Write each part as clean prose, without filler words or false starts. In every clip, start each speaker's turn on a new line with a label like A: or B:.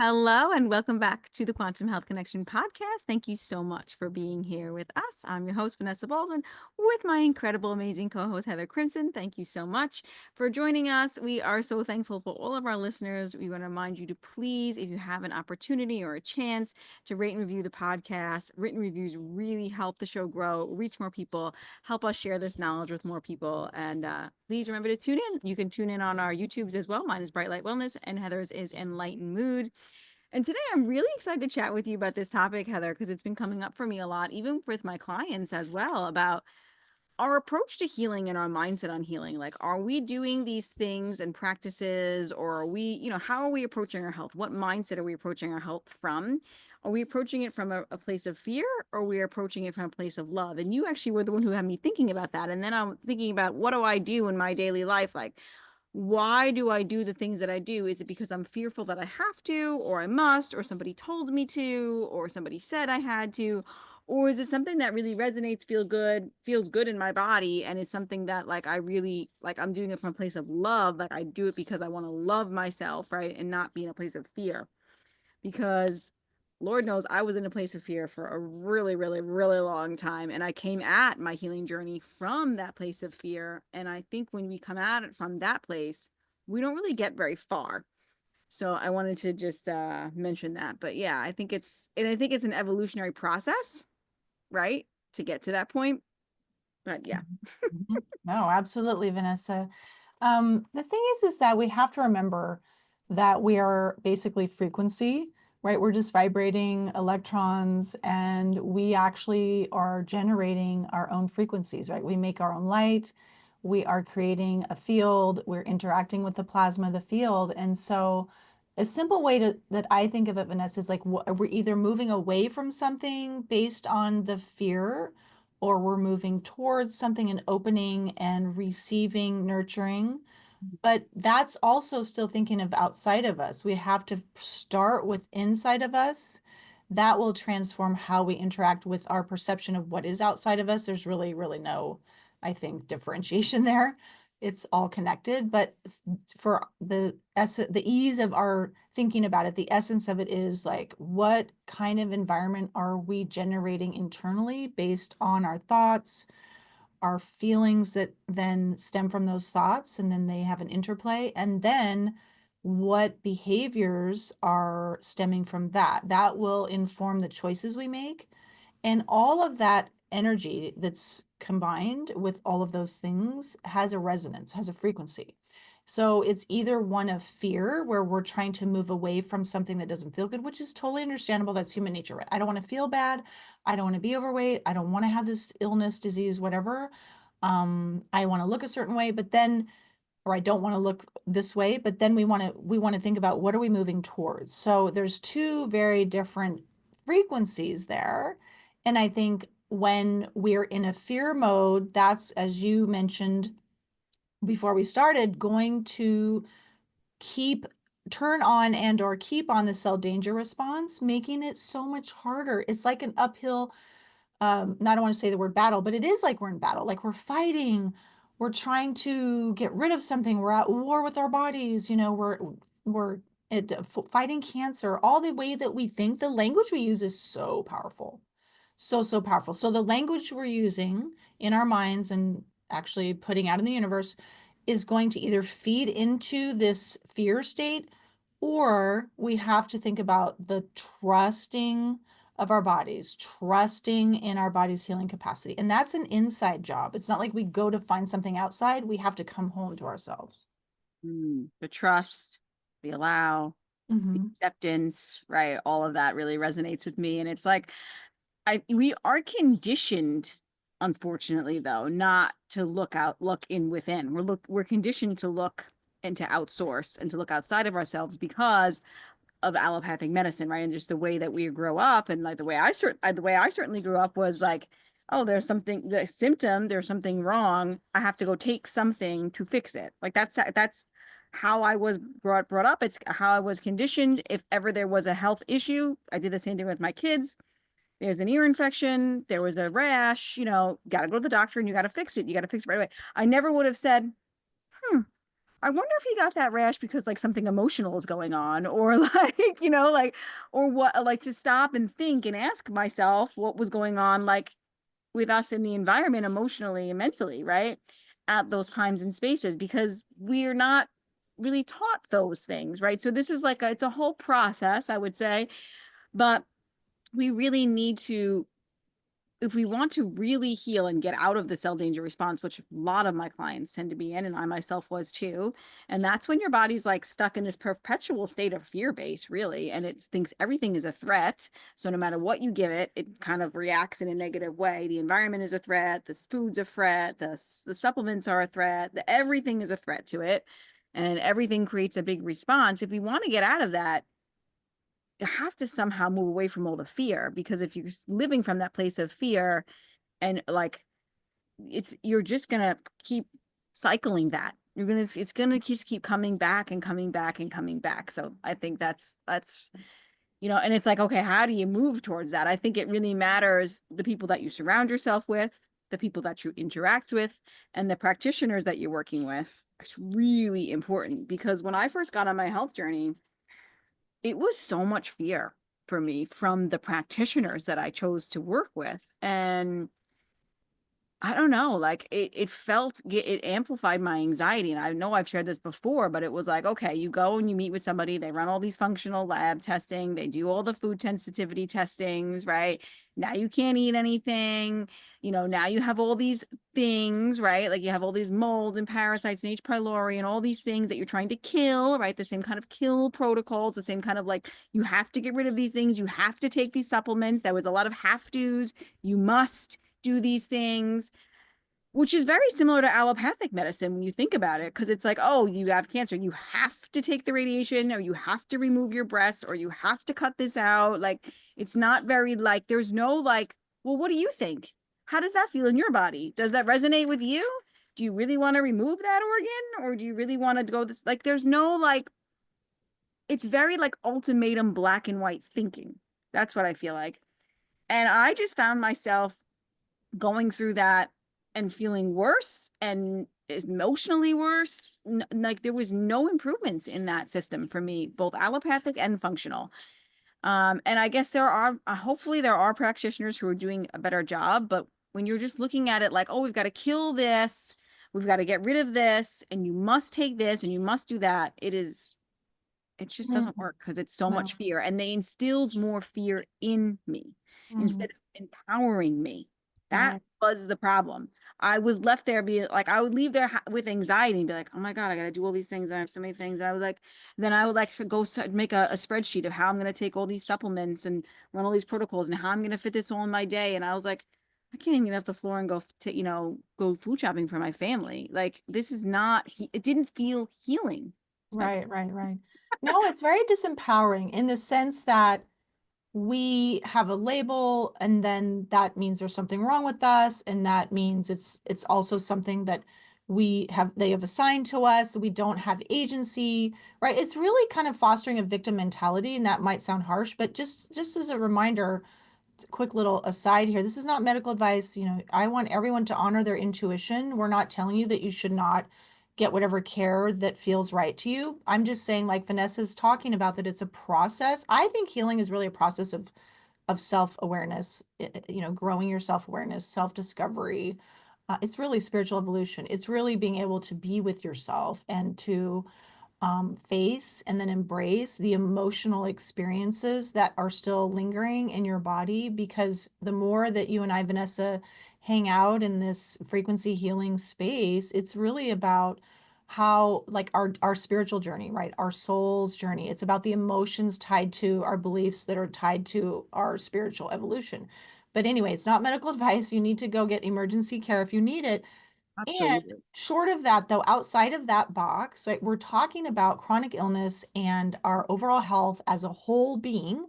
A: Hello and welcome back to the Quantum Health Connection podcast. Thank you so much for being here with us. I'm your host, Vanessa Baldwin, with my incredible, amazing co host, Heather Crimson. Thank you so much for joining us. We are so thankful for all of our listeners. We want to remind you to please, if you have an opportunity or a chance, to rate and review the podcast. Written reviews really help the show grow, reach more people, help us share this knowledge with more people. And please remember to tune in. You can tune in on our YouTubes as well. Mine is Bright Light Wellness, and Heather's is Enlightened Mood. And today I'm really excited to chat with you about this topic, Heather, because it's been coming up for me a lot, even with my clients as well, about our approach to healing and our mindset on healing. Like, are we doing these things and practices, or are we, how are we approaching our health? What mindset are we approaching our health from? Are we approaching it from a place of fear, or are we approaching it from a place of love? And you actually were the one who had me thinking about that. And then I'm thinking about, what do I do in my daily life? Like, why do I do the things that I do? Is it because I'm fearful that I have to, or I must, or somebody told me to, or somebody said I had to? Or is it something that really resonates, feels good in my body, and it's something that, like, I really like, I'm doing it from a place of love, like I do it because I want to love myself, right? And not be in a place of fear. Because Lord knows I was in a place of fear for a really, really, really long time. And I came at my healing journey from that place of fear. And I think when we come at it from that place, we don't really get very far. So I wanted to just mention that. But yeah, I think it's an evolutionary process, right? To get to that point. But yeah.
B: Mhm. No, absolutely, Vanessa. The thing is that we have to remember that we are basically frequency, right? We're just vibrating electrons, and we actually are generating our own frequencies, right? We make our own light. We are creating a field. We're interacting with the plasma of the field. And so a simple way that I think of it, Vanessa, is like we're either moving away from something based on the fear, or we're moving towards something and opening and receiving, nurturing. But that's also still thinking of outside of us. We have to start with inside of us. That will transform how we interact with our perception of what is outside of us. There's really, really no, I think, differentiation there. It's all connected. But for the ease of our thinking about it, the essence of it is like, what kind of environment are we generating internally based on our thoughts, our feelings that then stem from those thoughts, and then they have an interplay, and then what behaviors are stemming from that will inform the choices we make. And all of that energy that's combined with all of those things has a resonance, has a frequency. So it's either one of fear, where we're trying to move away from something that doesn't feel good, which is totally understandable. That's human nature, right? I don't want to feel bad. I don't want to be overweight. I don't want to have this illness, disease, whatever. I want to look a certain way, but then, or I don't want to look this way, but then we want to think about, what are we moving towards? So there's two very different frequencies there. And I think when we're in a fear mode, that's, as you mentioned before we started, going to keep turn on and or keep on the cell danger response, making it so much harder. It's like an uphill, I don't want to say the word battle, but it is like we're in battle, like we're fighting, we're trying to get rid of something, we're at war with our bodies, we're fighting cancer. All the way that we think, the language we use is so powerful. So powerful. So the language we're using in our minds and actually putting out in the universe is going to either feed into this fear state, or we have to think about the trusting of our bodies, trusting in our body's healing capacity. And that's an inside job. It's not like we go to find something outside. We have to come home to ourselves.
A: The trust, the allow, the
B: Hmm.
A: acceptance, right? All of that really resonates with me. And it's like, we are conditioned, unfortunately, though, not to look in within. We're conditioned to look and to outsource and to look outside of ourselves because of allopathic medicine, right? And just the way that we grow up, and like the way I certainly grew up was like, oh, there's something wrong. I have to go take something to fix it. Like that's how I was brought up. It's how I was conditioned. If ever there was a health issue, I did the same thing with my kids. There's an ear infection, there was a rash, got to go to the doctor and you got to fix it. You got to fix it right away. I never would have said, hmm, I wonder if he got that rash because like something emotional is going on, or like, like, or what, like to stop and think and ask myself what was going on, like with us in the environment emotionally and mentally, right? At those times and spaces, because we're not really taught those things, right? So this is like it's a whole process, I would say, but we really need to, if we want to really heal and get out of the cell danger response, which a lot of my clients tend to be in, and I myself was too, and that's when your body's like stuck in this perpetual state of fear base, really, and it thinks everything is a threat. So no matter what you give it, it kind of reacts in a negative way. The environment is a threat, the food's a threat, the supplements are a threat, everything is a threat to it, and everything creates a big response. If we want to get out of that, you have to somehow move away from all the fear, because if you're living from that place of fear and like you're just gonna keep cycling that. It's gonna just keep coming back and coming back and coming back. So I think that's and it's like, okay, how do you move towards that? I think it really matters the people that you surround yourself with, the people that you interact with, and the practitioners that you're working with. It's really important, because when I first got on my health journey, it was so much fear for me from the practitioners that I chose to work with. And I don't know, like it amplified my anxiety. And I know I've shared this before, but it was like, okay, you go and you meet with somebody, they run all these functional lab testing, they do all the food sensitivity testings, right? Now you can't eat anything, now you have all these things, right? Like you have all these mold and parasites and H. pylori and all these things that you're trying to kill, right? The same kind of kill protocols, the same kind of like, you have to get rid of these things, you have to take these supplements. There was a lot of have tos, you must do these things, which is very similar to allopathic medicine when you think about it, because it's like, oh, you have cancer, you have to take the radiation, or you have to remove your breasts, or you have to cut this out. Like, it's not very like, there's no like, well, what do you think? How does that feel in your body? Does that resonate with you? Do you really want to remove that organ, or do you really want to go this? Like, there's no like, it's very like ultimatum black and white thinking. That's what I feel like. And I just found myself going through that and feeling worse and emotionally worse. Like there was no improvements in that system for me, both allopathic and functional. And I guess there are, hopefully there are practitioners who are doing a better job, but when you're just looking at it like, oh, we've got to kill this, we've got to get rid of this, and you must take this and you must do that, it just
B: Mm,
A: doesn't work because it's so
B: no.
A: much fear. And they instilled more fear in me
B: Mm,
A: instead of empowering me. That
B: right.
A: was the problem. I was left there being like, I would leave there with anxiety and be like, oh my God, I got to do all these things. I have so many things. And I would like, then I would like go make a spreadsheet of how I'm going to take all these supplements and run all these protocols and how I'm going to fit this all in my day. And I was like, I can't even get off the floor and go to, go food shopping for my family. Like, this is not, it didn't feel healing to my.
B: Right, right, right. No, it's very disempowering in the sense that we have a label and then that means there's something wrong with us, and that means it's also something that they have assigned to us. We don't have agency, right? It's really kind of fostering a victim mentality, and that might sound harsh, but just as a reminder, quick little aside here, this is not medical advice. I want everyone to honor their intuition. We're not telling you that you should not get whatever care that feels right to you. I'm just saying, like Vanessa's talking about, that it's a process. I think healing is really a process of self-awareness, growing your self-awareness, self-discovery. It's really spiritual evolution. It's really being able to be with yourself and to face and then embrace the emotional experiences that are still lingering in your body. Because the more that you and I, Vanessa, hang out in this frequency healing space, it's really about how, like, our spiritual journey, right? Our soul's journey. It's about the emotions tied to our beliefs that are tied to our spiritual evolution. But anyway, it's not medical advice. You need to go get emergency care if you need it. And
A: Absolutely.
B: short of that, though, outside of that box, right, we're talking about chronic illness and our overall health as a whole being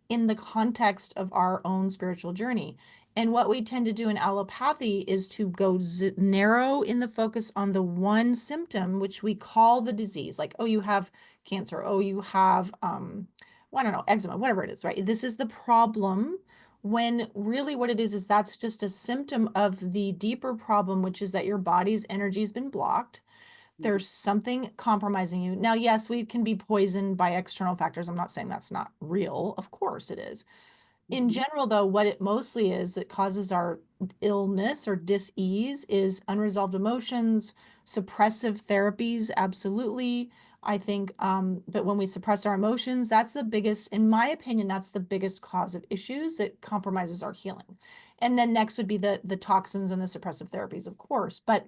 B: in the context of our own spiritual journey. And what we tend to do in allopathy is to go narrow in the focus on the one symptom, which we call the disease. Like, oh, you have cancer. Oh, you have, well, I don't know, eczema, whatever it is, right? This is the problem. When really what it is that's just a symptom of the deeper problem, which is that your body's energy has been blocked. There's something compromising you. Now, yes, we can be poisoned by external factors. I'm not saying that's not real. Of course it is. In
A: Mhm.
B: general, though, what it mostly is that causes our illness or dis-ease is unresolved emotions, suppressive therapies, absolutely. I think, but when we suppress our emotions, that's the biggest, in my opinion, that's the biggest cause of issues that compromises our healing. And then next would be the toxins and the suppressive therapies, of course. But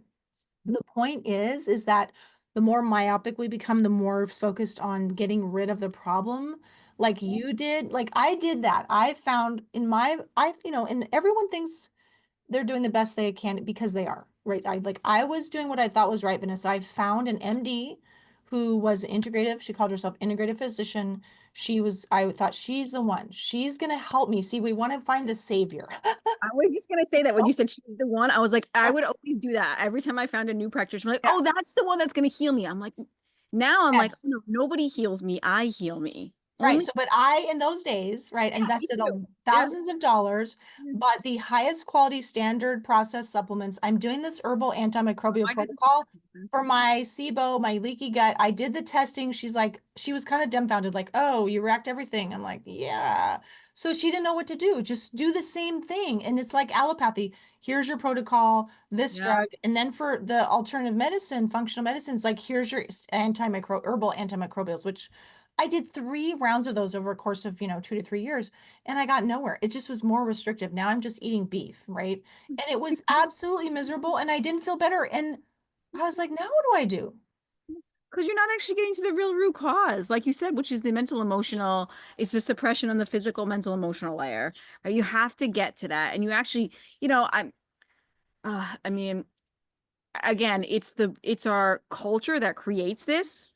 B: the point is that the more myopic we become, the more focused on getting rid of the problem, like you did. Like I did that. I found in my, and everyone thinks they're doing the best they can because they are, right? I was doing what I thought was right, Vanessa. I found an MD who was integrative. She called herself integrative physician. I thought she's the one. She's gonna help me. See, we want to find the savior.
A: I was just gonna say that when you said she was the one, I was like, I would always do that. Every time I found a new practitioner, I'm like,
B: Yeah.
A: oh, that's the one that's gonna heal me. I'm like, now I'm like,
B: Yes.
A: no, nobody heals me. I heal me.
B: Right.
A: Only
B: So, but I, in those days, right,
A: yeah, me
B: invested
A: too. Yeah.
B: thousands of dollars,
A: Yeah.
B: bought the highest quality standard processed supplements. I'm doing this herbal antimicrobial
A: I did the same
B: protocol
A: thing.
B: for my SIBO, my leaky gut. I did the testing. She was kind of dumbfounded, like, oh, you react everything. I'm like, yeah. So she didn't know what to do. Just do the same thing. And it's like allopathy. Here's your protocol, this
A: Yeah.
B: drug. And then for the alternative medicine, functional medicines, like here's your herbal antimicrobials, which I did 3 rounds of those over a course of, 2 to 3 years, and I got nowhere. It just was more restrictive. Now I'm just eating beef, right? And it was absolutely miserable, and I didn't feel better. And I was like, now what do I do?
A: Because you're not actually getting to the real root cause, like you said, which is the mental emotional, it's the suppression on the physical, mental, emotional layer. Right? You have to get to that. And you actually, I mean, again, it's our culture that creates this.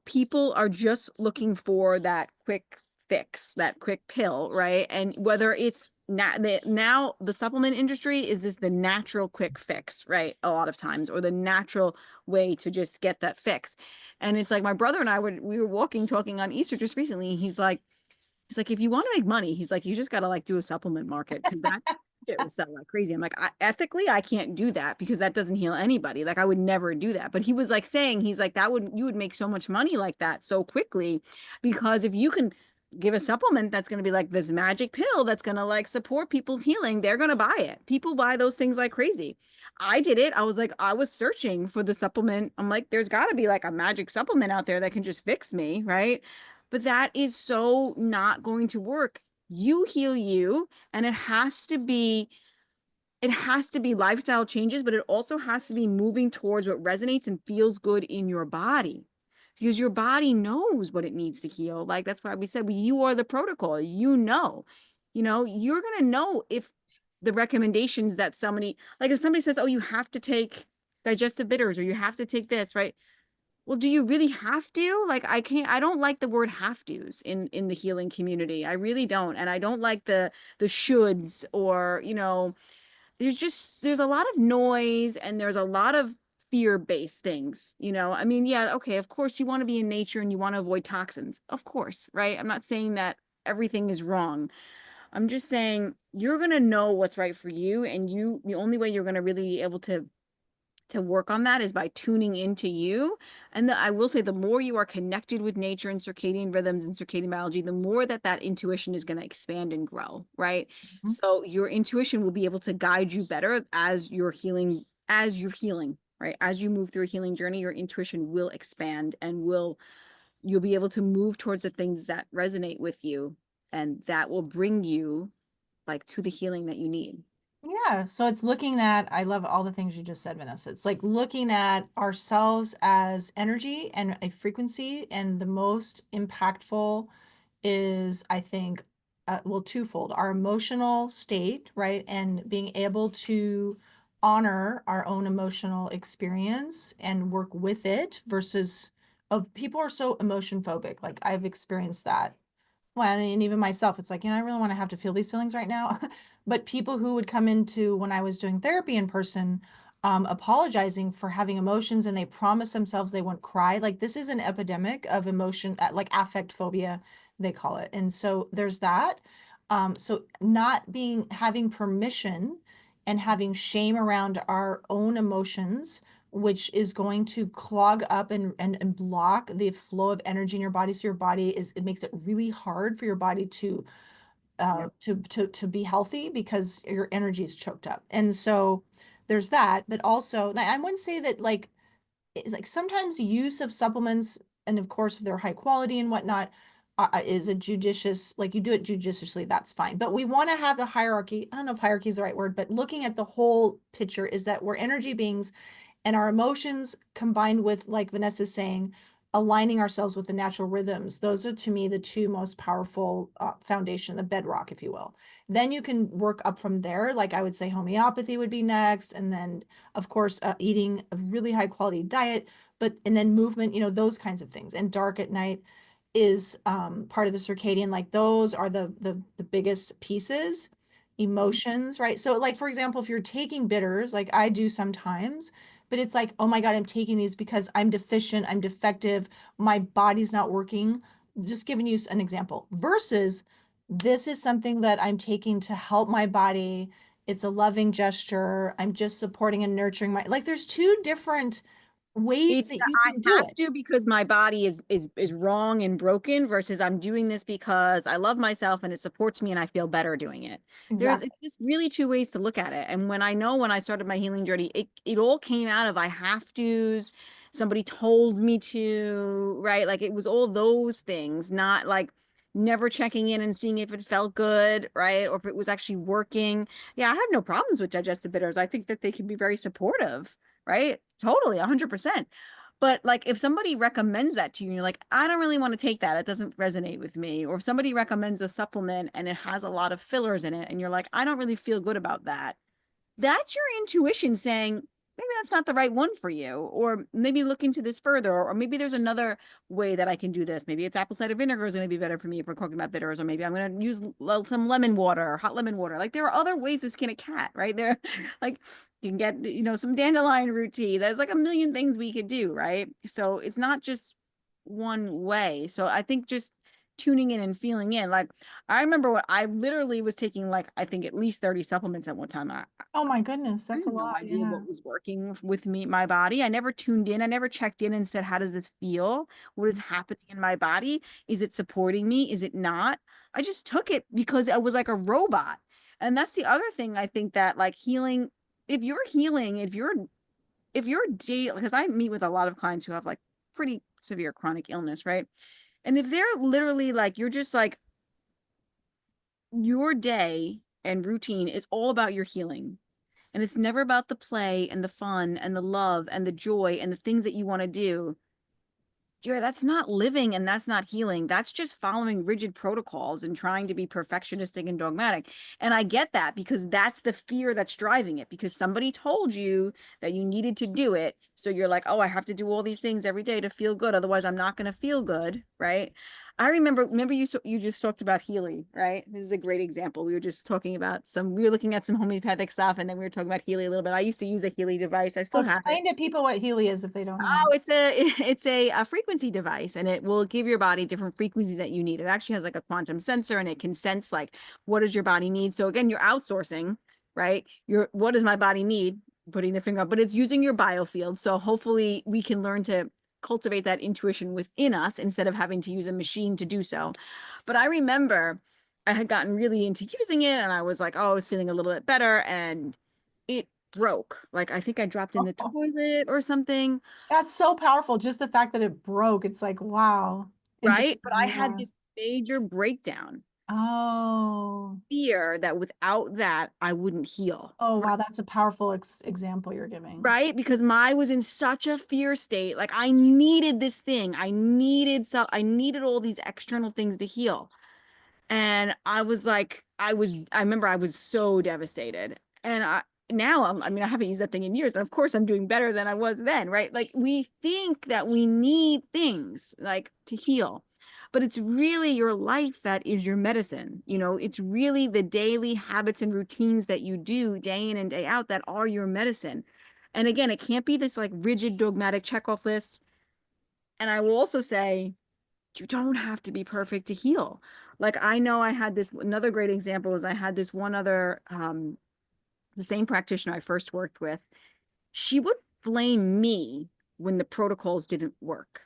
A: People are just looking for that quick fix, that quick pill, right? And whether it's now the supplement industry is this the natural quick fix, right? A lot of times, or the natural way to just get that fix. And it's like my brother and I we were walking, talking on Easter just recently. He's like, if you want to make money, he's like, you just got to like do a supplement market because that shit will sell like crazy. I'm like, ethically, I can't do that because that doesn't heal anybody. Like, I would never do that. But he was like saying, he's like, you would make so much money like that so quickly because if you can give a supplement that's going to be like this magic pill that's going to like support people's healing, they're going to buy it. People buy those things like crazy. I did it. I was like, I was searching for the supplement. I'm like, there's got to be like a magic supplement out there that can just fix me, right? But that is so not going to work. You heal you, and it has to be lifestyle changes, but it also has to be moving towards what resonates and feels good in your body. Because your body knows what it needs to heal. Like that's why we said you are the protocol. You're gonna know if the recommendations that somebody like if somebody says, oh, you have to take digestive bitters or you have to take this, right? Well, do you really have to? Like I don't like the word have tos in the healing community. I really don't. And I don't like the shoulds or, there's a lot of noise and there's a lot of fear-based things. I mean, yeah, okay, of course you want to be in nature and you want to avoid toxins. Of course, right? I'm not saying that everything is wrong. I'm just saying you're going to know what's right for you and the only way you're going to really be able to work on that is by tuning into you. And I will say, the more you are connected with nature and circadian rhythms and circadian biology, the more that intuition is going to expand and grow, right?
B: Mhm.
A: So your intuition will be able to guide you better as you're healing, right? As you move through a healing journey, your intuition will expand and you'll be able to move towards the things that resonate with you, and that will bring you like to the healing that you need.
B: Yeah, so it's looking at, I love all the things you just said, Vanessa. It's like looking at ourselves as energy and a frequency, and the most impactful is, I think, well, twofold, our emotional state, right? And being able to honor our own emotional experience and work with it versus of people are so emotion phobic. Like I've experienced that, well, and even myself, it's like, I really want to have to feel these feelings right now. But people who would come into when I was doing therapy in person, apologizing for having emotions and they promise themselves they won't cry. Like this is an epidemic of emotion, like affect phobia, they call it. And so there's that. So not having permission and having shame around our own emotions which is going to clog up and block the flow of energy in your body. So your body is, it makes it really hard for your body to
A: Yep.
B: be healthy because your energy is choked up. And so there's that, but also, and I wouldn't say that like sometimes use of supplements, and of course if they're high quality and whatnot, is a judicious, like you do it judiciously, that's fine. But we want to have the hierarchy. I don't know if hierarchy is the right word, but looking at the whole picture is that we're energy beings, and our emotions combined with, like Vanessa's saying, aligning ourselves with the natural rhythms. Those are to me the two most powerful foundation, the bedrock, if you will. Then you can work up from there. Like I would say homeopathy would be next. And then of course, eating a really high quality diet, but, and then movement, those kinds of things. And dark at night is part of the circadian, like those are the biggest pieces. Emotions, right? So like for example, if you're taking bitters, like I do sometimes, but it's like, oh my God, I'm taking these because I'm deficient, I'm defective, my body's not working. Just giving you an example. Versus this is something that I'm taking to help my body. It's a loving gesture. I'm just supporting and nurturing my, like there's two different ways
A: It's
B: that
A: that
B: you can
A: I
B: do
A: have
B: it.
A: to because my body is wrong and broken versus I'm doing this because I love myself and it supports me and I feel better doing it. There's
B: Exactly.
A: it's just really two ways to look at it. And when I started my healing journey, it all came out of I have to's, somebody told me to, right? Like it was all those things, not like never checking in and seeing if it felt good, right? Or if it was actually working. Yeah, I have no problems with digestive bitters. I think that they can be very supportive, right? Totally, 100%. But like if somebody recommends that to you and you're like, I don't really want to take that, it doesn't resonate with me. Or if somebody recommends a supplement and it has a lot of fillers in it and you're like, I don't really feel good about that, that's your intuition saying maybe that's not the right one for you, or maybe look into this further, or maybe there's another way that I can do this. Maybe it's apple cider vinegar is going to be better for me if we're talking about bitters, or maybe I'm going to use some lemon water, hot lemon water. Like there are other ways to skin a cat, right? There, like you can get, some dandelion root tea. There's like a million things we could do, right? So it's not just one way. So I think just tuning in and feeling in. Like I remember what I literally was taking, like I think at least 30 supplements at one time.
B: Oh my goodness,
A: I
B: that's a
A: had no
B: lot.
A: idea
B: Yeah.
A: what was working with me, my body. I never tuned in. I never checked in and said, how does this feel? What is happening in my body? Is it supporting me? Is it not? I just took it because I was like a robot. And that's the other thing I think that like healing, if you're healing, if you're day, because I meet with a lot of clients who have like pretty severe chronic illness, right? And if they're literally like, you're just like, your day and routine is all about your healing. And it's never about the play and the fun and the love and the joy and the things that you want to do. Yeah, that's not living and that's not healing. That's just following rigid protocols and trying to be perfectionistic and dogmatic. And I get that because that's the fear that's driving it because somebody told you that you needed to do it. So you're like, oh, I have to do all these things every day to feel good. Otherwise, I'm not going to feel good. Right. I remember you just talked about healing, right? This is a great example. We were just talking about we were looking at some homeopathic stuff and then we were talking about Healy a little bit. I used to use a Healy device. I
B: Well,
A: still have it.
B: explain to people what Healy is if they don't know.
A: Oh, it's a frequency device and it will give your body different frequency that you need. It actually has like a quantum sensor and it can sense like what does your body need. So again, you're outsourcing, right? What does my body need? Putting the finger up, but it's using your biofield. So hopefully we can learn to cultivate that intuition within us instead of having to use a machine to do so. But I remember I had gotten really into using it and I was like, oh, I was feeling a little bit better and it broke. Like I think I dropped in the toilet or something.
B: That's so powerful. Just the fact that it broke. It's like, wow.
A: Right? But I
B: Interesting.
A: had
B: Yeah.
A: this major breakdown,
B: Oh.
A: fear that without that, I wouldn't heal.
B: Oh, wow. That's a powerful example you're giving.
A: Right? Because my was in such a fear state. Like I needed this thing. I needed all these external things to heal. And I was like, I remember I was so devastated. And I mean, I haven't used that thing in years, and of course I'm doing better than I was then, right? Like we think that we need things like to heal, but it's really your life that is your medicine. It's really the daily habits and routines that you do day in and day out that are your medicine. And again, it can't be this like rigid dogmatic checkoff list. And I will also say, you don't have to be perfect to heal. Like I know I had this another great example is I had this one other the same practitioner I first worked with. She would blame me when the protocols didn't work.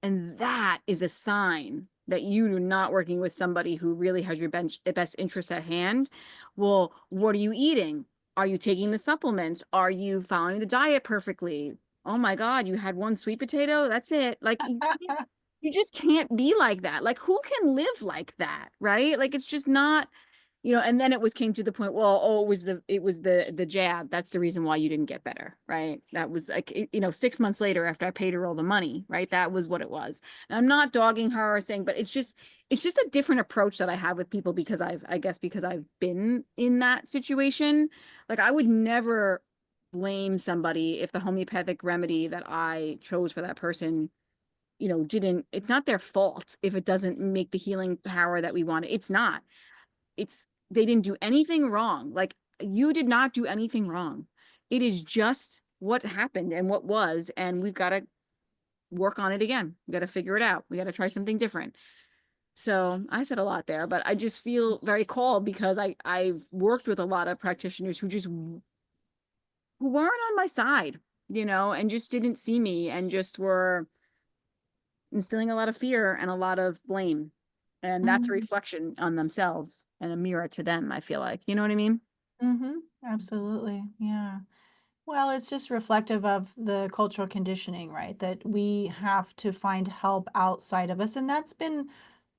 A: And that is a sign that you are not working with somebody who really has your best interest at hand. Well, what are you eating? Are you taking the supplements? Are you following the diet perfectly? Oh my God, you had one sweet potato? That's it. Like you just can't be like that. Like who can live like that, right? Like it's just not, and then it was came to the point, well, oh, it was the jab. That's the reason why you didn't get better, right? That was like, 6 months later after I paid her all the money, right? That was what it was. And I'm not dogging her or saying, but it's just a different approach that I have with people because I guess because I've been in that situation. Like I would never blame somebody if the homeopathic remedy that I chose for that person didn't, it's not their fault if it doesn't make the healing power that we want. It's not. It's they didn't do anything wrong. Like you did not do anything wrong. It is just what happened and what was, and we've got to work on it again. We got to figure it out. We got to try something different. So I said a lot there, but I just feel very called because I've worked with a lot of practitioners who weren't on my side, and just didn't see me and just were instilling a lot of fear and a lot of blame. And that's a
B: Mhm.
A: reflection on themselves and a mirror to them, I feel like. You know what I mean?
B: Absolutely. Yeah. Well, it's just reflective of the cultural conditioning, right? That we have to find help outside of us. And that's been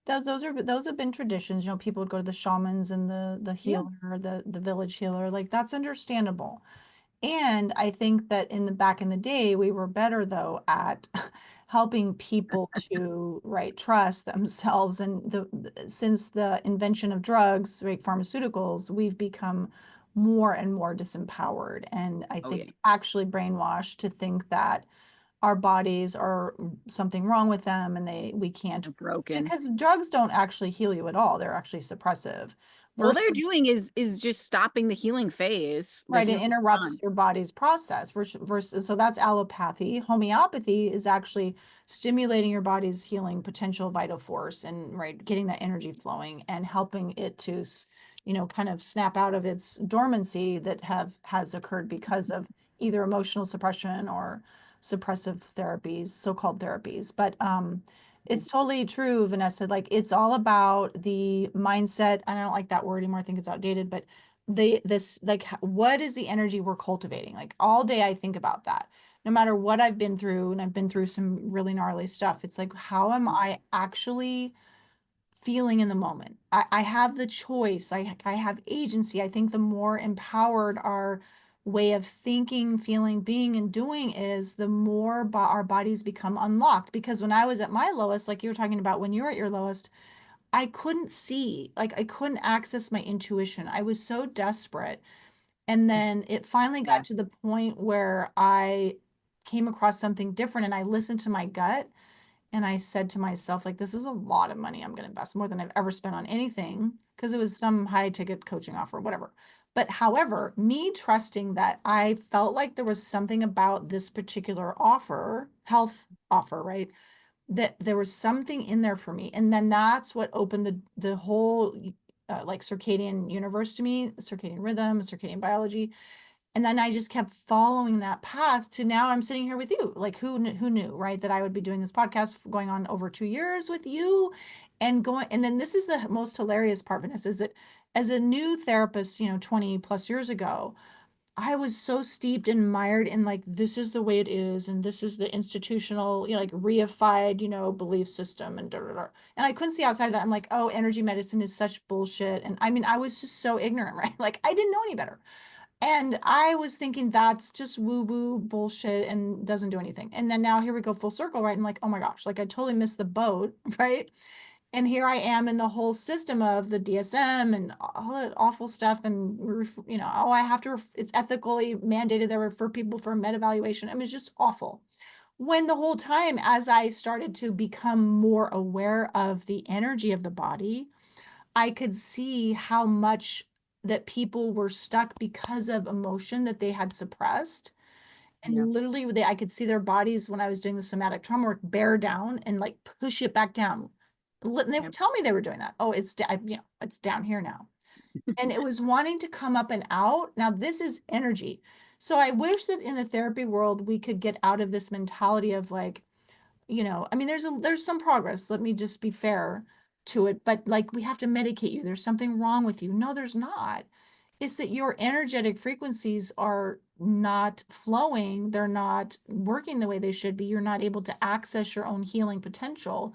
B: those have been traditions. People would go to the shamans and the
A: Yeah.
B: healer, the village healer. Like that's understandable. And I think that back in the day, we were better though at helping people to, right, trust themselves. And since the invention of drugs, right, pharmaceuticals, we've become more and more disempowered. And I
A: Oh, yeah.
B: think actually brainwashed to think that our bodies are something wrong with them and we can't,
A: They're broken.
B: because drugs don't actually heal you at all. They're actually suppressive
A: All they're
B: versus.
A: doing is just stopping the healing phase, the
B: Right, it
A: healing
B: interrupts your
A: response.
B: body's process versus, so that's allopathy. Homeopathy is actually stimulating your body's healing potential vital force and right, getting that energy flowing and helping it to, kind of snap out of its dormancy that has occurred because of either emotional suppression or suppressive therapies, so-called therapies. But
A: Yeah.
B: it's totally true, Vanessa. Like it's all about the mindset. And I don't like that word anymore. I think it's outdated, but this like what is the energy we're cultivating? Like all day I think about that. No matter what I've been through, and I've been through some really gnarly stuff, it's like, how am I actually feeling in the moment? I have the choice. I have agency. I think the more empowered our way of thinking, feeling, being, and doing is, the more our bodies become unlocked. Because when I was at my lowest, like you were talking about when you were at your lowest, I couldn't see, like I couldn't access my intuition. I was so desperate. And then it finally
A: Yeah.
B: got to the point where I came across something different and I listened to my gut and I said to myself, like, this is a lot of money I'm going to invest, more than I've ever spent on anything, because it was some high ticket coaching offer, whatever. But however, me trusting that, I felt like there was something about this particular offer, health offer, right? That there was something in there for me. And then that's what opened the whole like circadian universe to me, circadian rhythm, circadian biology. And then I just kept following that path to now I'm sitting here with you. Like who knew, right? That I would be doing this podcast going on over 2 years with you and going. And then this is the most hilarious part, Vanessa, is that as a new therapist, 20 plus years ago, I was so steeped and mired in like, this is the way it is, and this is the institutional, like reified, belief system and da, da, da. And I couldn't see outside of that. I'm like, oh, energy medicine is such bullshit. And I mean, I was just so ignorant, right? Like I didn't know any better. And I was thinking that's just woo-woo bullshit and doesn't do anything. And then now here we go full circle, right? I'm like, oh my gosh, like I totally missed the boat, right? And here I am in the whole system of the DSM and all that awful stuff. And, oh, I have to, it's ethically mandated that I refer people for med evaluation. I mean, it's just awful. When the whole time, as I started to become more aware of the energy of the body, I could see how much that people were stuck because of emotion that they had suppressed.
A: Yeah.
B: And literally, I could see their bodies when I was doing the somatic trauma work bear down and like push it back down. And they
A: Yeah.
B: would tell me they were doing that. Oh, it's down here now. And it was wanting to come up and out. Now, this is energy. So I wish that in the therapy world we could get out of this mentality of like, I mean, there's some progress. Let me just be fair to it, but like we have to medicate you. There's something wrong with you. No, there's not. It's that your energetic frequencies are not flowing. They're not working the way they should be. You're not able to access your own healing potential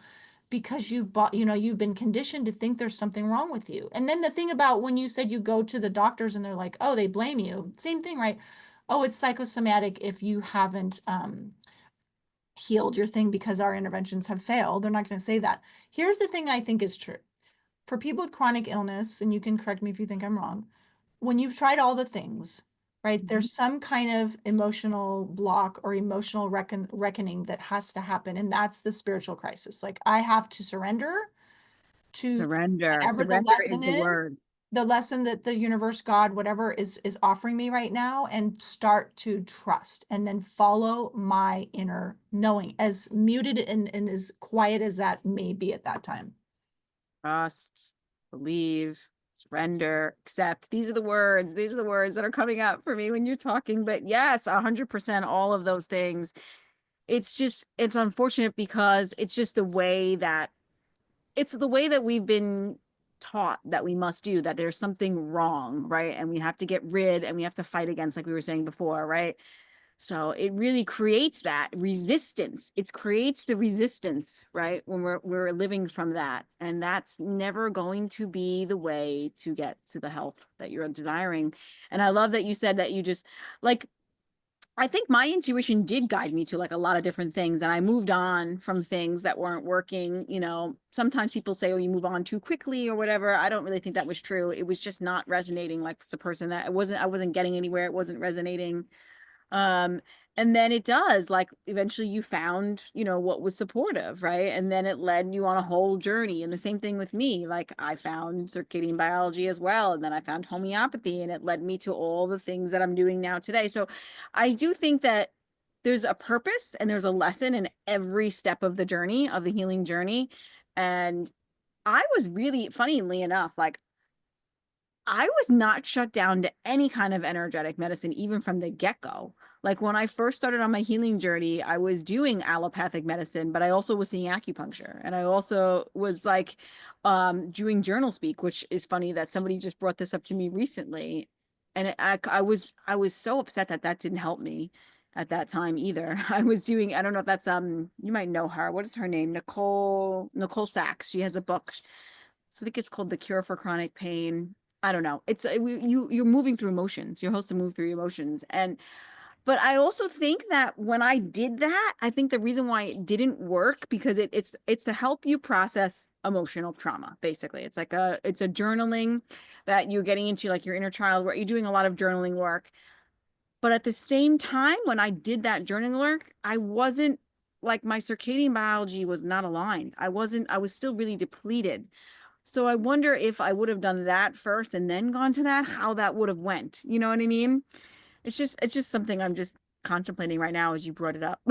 B: because you've been conditioned to think there's something wrong with you. And then the thing about when you said you go to the doctors and they're like, oh, they blame you. Same thing, right? Oh, it's psychosomatic if you haven't healed your thing because our interventions have failed. They're not going to say that. Here's the thing I think is true. For people with chronic illness, and you can correct me if you think I'm wrong, when you've tried all the things, right,
A: Mhm.
B: there's some kind of emotional block or emotional reckoning that has to happen. And that's the spiritual crisis. Like I have to surrender to
A: Surrender.
B: whatever the
A: Surrender
B: lesson
A: is the
B: is,
A: word.
B: the lesson that the universe, God, whatever is offering me right now, and start to trust and then follow my inner knowing, as muted and as quiet as that may be at that time.
A: Trust, believe, surrender, accept. These are the words. These are the words that are coming up for me when you're talking. But yes, 100% all of those things. It's unfortunate because it's the way that we've been taught that we must do, that there's something wrong, right? And we have to get rid and we have to fight against, like we were saying before, right? So it really creates that resistance. It creates the resistance, right? When we're living from that. And that's never going to be the way to get to the health that you're desiring. And I love that you said that you just like I think my intuition did guide me to like a lot of different things, and I moved on from things that weren't working. Sometimes people say, oh, you move on too quickly or whatever. I don't really think that was true. It was just not resonating like with the person that I wasn't getting anywhere. It wasn't resonating. um and then it does, like, eventually you found what was supportive, right? And then it led you on a whole journey. And the same thing with me, like I found circadian biology as well, and then I found homeopathy, and it led me to all the things that I'm doing now today. So I do think that there's a purpose and there's a lesson in every step of the journey, of the healing journey. And I was really, funnily enough, like I was not shut down to any kind of energetic medicine, even from the get-go. Like when I first started on my healing journey, I was doing allopathic medicine, but I also was seeing acupuncture. And I also was like doing journal speak, which is funny that somebody just brought this up to me recently. And I was so upset that that didn't help me at that time either. I was doing, I don't know if that's you might know her. What is her name? Nicole Sachs. She has a book. So I think it's called The Cure for Chronic Pain. I don't know. It's you're moving through emotions. You're supposed to move through emotions. And but I also think that when I did that, I think the reason why it didn't work because it's to help you process emotional trauma. Basically, it's a journaling that you're getting into, like your inner child, where you're doing a lot of journaling work. But at the same time, when I did that journaling work, I wasn't, like, my circadian biology was not aligned. I was still really depleted. So I wonder if I would have done that first and then gone to that, how that would have went. You know what I mean? It's just something I'm just contemplating right now as you brought it up.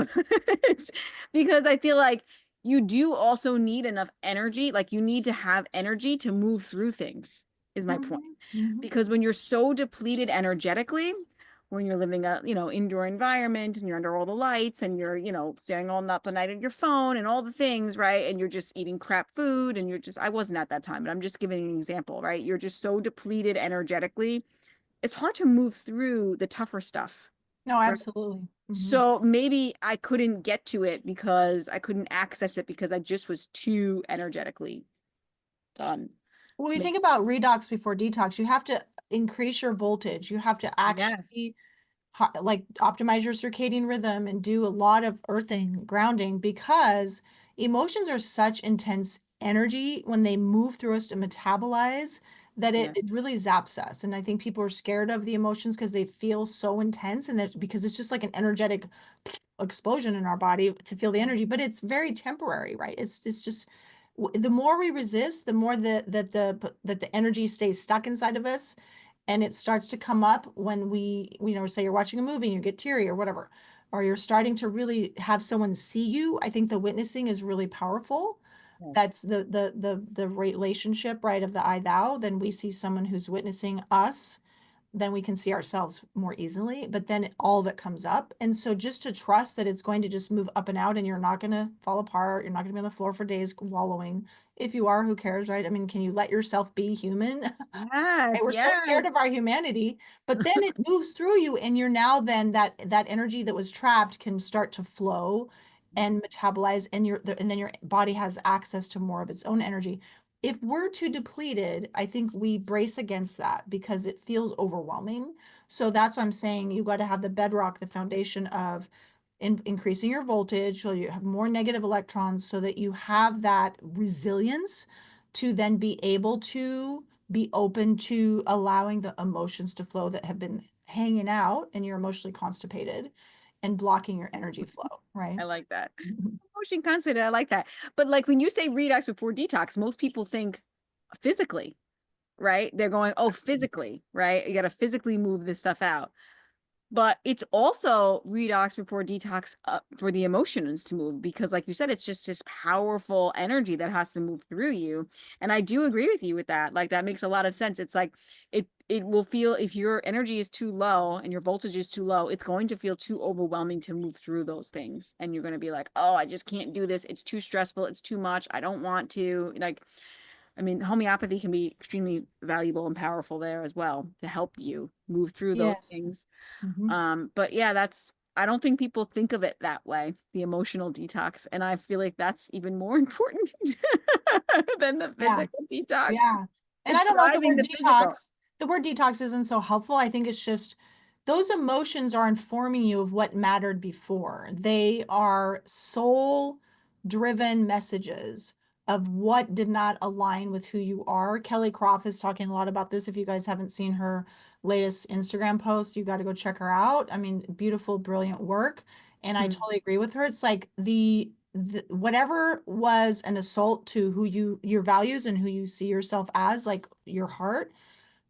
A: Because I feel like you do also need enough energy, like you need to have energy to move through things, is my point.
B: Mhm, mhm.
A: Because when you're so depleted energetically, when you're living a, indoor environment and you're under all the lights and you're, staring all up at night at your phone and all the things, right? And you're just eating crap food and I wasn't at that time, but I'm just giving an example, right? You're just so depleted energetically. It's hard to move through the tougher stuff,
B: No,
A: right?
B: absolutely. Mhm.
A: So maybe I couldn't get to it because I couldn't access it because I just was too energetically done.
B: When we
A: Maybe.
B: think about redox before detox, you have to increase your voltage. You have to
A: Yes.
B: actually like optimize your circadian rhythm and do a lot of earthing, grounding, because emotions are such intense energy when they move through us to metabolize that
A: Yeah.
B: it really zaps us. And I think people are scared of the emotions because they feel so intense, and that because it's just like an energetic explosion in our body to feel the energy, but it's very temporary, right? It's just the more we resist, the more that the energy stays stuck inside of us, and it starts to come up when say you're watching a movie and you get teary or whatever, or you're starting to really have someone see you. I think the witnessing is really powerful.
A: Yes.
B: That's the relationship, right, of the I thou. Then we see someone who's witnessing us, then we can see ourselves more easily, but then all that comes up. And so just to trust that it's going to just move up and out and you're not going to fall apart, you're not going to be on the floor for days wallowing. If you are, who cares, right? I mean, can you let yourself be human? Right,
A: Yes,
B: we're so
A: yes.
B: scared of our humanity, but then it moves through you and you're now then that energy that was trapped can start to flow and metabolize and and then your body has access to more of its own energy. If we're too depleted, I think we brace against that because it feels overwhelming. So that's why I'm saying you got to have the bedrock, the foundation of increasing your voltage so you have more negative electrons so that you have that resilience to then be able to be open to allowing the emotions to flow that have been hanging out and you're emotionally constipated and blocking your energy flow, right?
A: I like that. Motion consider, I like that. But like when you say redox before detox, most people think physically, right? They're going, oh, physically, right? You got to physically move this stuff out. But it's also redox before detox for the emotions to move because, like you said, it's just this powerful energy that has to move through you. And I do agree with you with that. Like that makes a lot of sense. It's like it will feel if your energy is too low and your voltage is too low, it's going to feel too overwhelming to move through those things. And you're going to be like, oh, I just can't do this. It's too stressful. It's too much. I don't want to. Like, I mean, homeopathy can be extremely valuable and powerful there as well to help you move through those
B: Yes.
A: things.
B: Mhm.
A: But yeah, I don't think people think of it that way, the emotional detox. And I feel like that's even more important than the
B: Yeah.
A: physical detox.
B: Yeah. And I
A: It's
B: don't know
A: driving the physical.
B: the word detox isn't so helpful. I think it's just those emotions are informing you of what mattered before. They are soul driven messages of what did not align with who you are. Kelly Croft is talking a lot about this. If you guys haven't seen her latest Instagram post, you got to go check her out. I mean, beautiful, brilliant work. And I
A: Mm,
B: totally agree with her. It's like whatever was an assault to who your values and who you see yourself as, like your heart,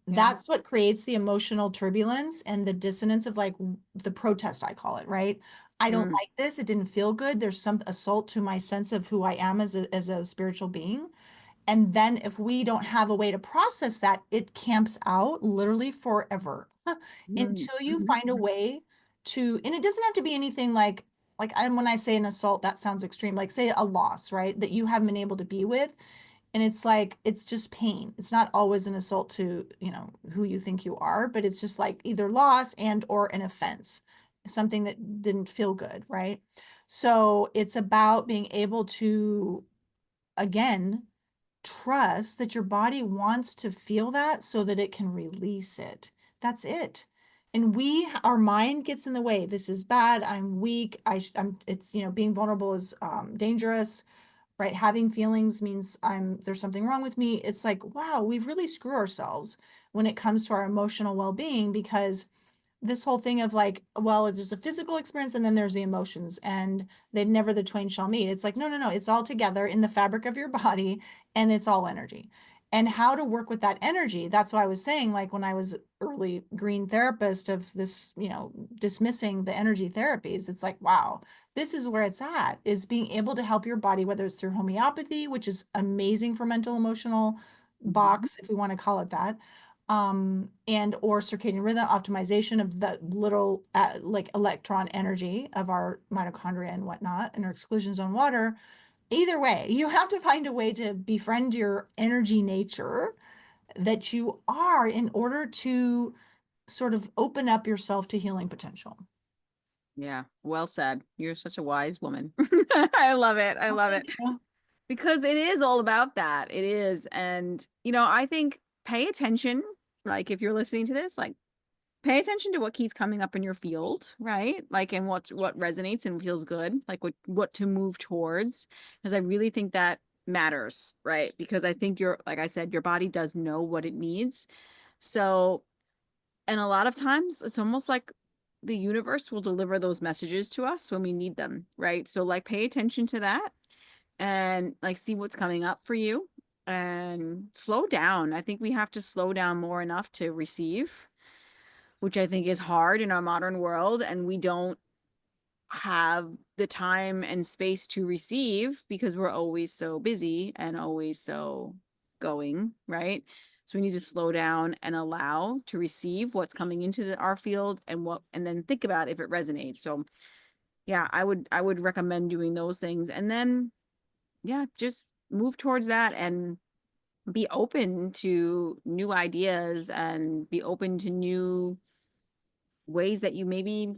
A: yeah.
B: that's what creates the emotional turbulence and the dissonance of like the protest, I call it, right? I don't
A: Mm,
B: like this. It didn't feel good. There's some assault to my sense of who I am as a spiritual being. And then if we don't have a way to process that, it camps out literally forever
A: mm,
B: until you
A: mhm,
B: find a way to, and it doesn't have to be anything when I say an assault, that sounds extreme, like say a loss, right? That you haven't been able to be with. And it's like, it's just pain. It's not always an assault to, who you think you are, but it's just like either loss and or an offense, something that didn't feel good, right? So it's about being able to, again, trust that your body wants to feel that so that it can release it. That's it. And our mind gets in the way. This is bad. I'm weak. it's, being vulnerable is dangerous, right? Having feelings means there's something wrong with me. It's like, wow, we've really screwed ourselves when it comes to our emotional well-being because this whole thing of like, well, there's a physical experience and then there's the emotions, and they never the twain shall meet. It's like, no, no, no, it's all together in the fabric of your body and it's all energy. And how to work with that energy. That's why I was saying, like, when I was early green therapist of this, dismissing the energy therapies, it's like, wow, this is where it's at, is being able to help your body, whether it's through homeopathy, which is amazing for mental emotional
A: mhm.
B: box, if we want to call it that, and or circadian rhythm optimization of the little like electron energy of our mitochondria and whatnot and our exclusion zone water. Either way, you have to find a way to befriend your energy nature that you are in order to sort of open up yourself to healing potential.
A: Yeah, well said. You're such a wise woman. I love it. I
B: Well,
A: love
B: thank
A: it.
B: you.
A: Because it is all about that. It is. And, I think pay attention, like if you're listening to this, like pay attention to what keeps coming up in your field, right? Like and what resonates and feels good, like what to move towards. Because I really think that matters, right? Because I think like I said, your body does know what it needs. So, and a lot of times it's almost like the universe will deliver those messages to us when we need them, right? So like pay attention to that and like see what's coming up for you and slow down. I think we have to slow down more enough to receive, which I think is hard in our modern world. And we don't have the time and space to receive because we're always so busy and always so going, right? So we need to slow down and allow to receive what's coming into our field, and then think about if it resonates. So yeah, I would recommend doing those things. And then yeah, just move towards that and be open to new ideas and be open to new ways that you maybe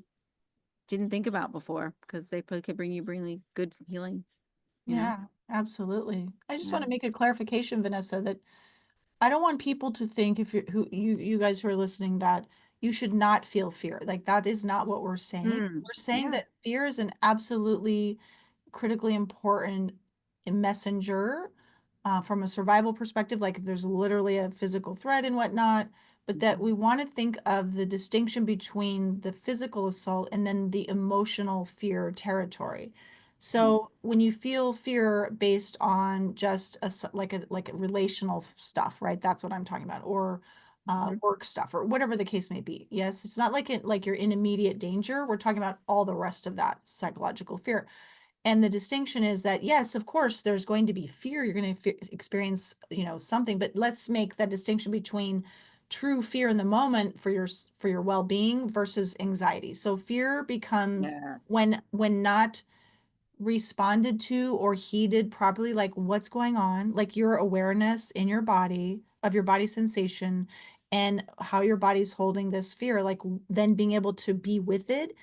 A: didn't think about before, because could bring you really good healing, you know?
B: Yeah, absolutely. I just
A: Yeah.
B: want to make a clarification, Vanessa, that I don't want people to think if you guys who are listening that you should not feel fear. Like that is not what we're saying. We're saying
A: Yeah.
B: that fear is an absolutely critically important messenger from a survival perspective, like if there's literally a physical threat and whatnot, but that
A: Mhm.
B: we want to think of the distinction between the physical assault and then the emotional fear territory.
A: Mhm.
B: So when you feel fear based on just like a relational stuff, right? That's what I'm talking about, or
A: Mhm.
B: work stuff, or whatever the case may be. Yes, it's not like you're in immediate danger. We're talking about all the rest of that psychological fear. And the distinction is that, yes, of course, there's going to be fear. You're going to experience, something, but let's make that distinction between true fear in the moment for your well-being versus anxiety. So fear becomes
A: Yeah.
B: when not responded to or heeded properly, like what's going on, like your awareness in your body of your body sensation and how your body's holding this fear, like then being able to be with it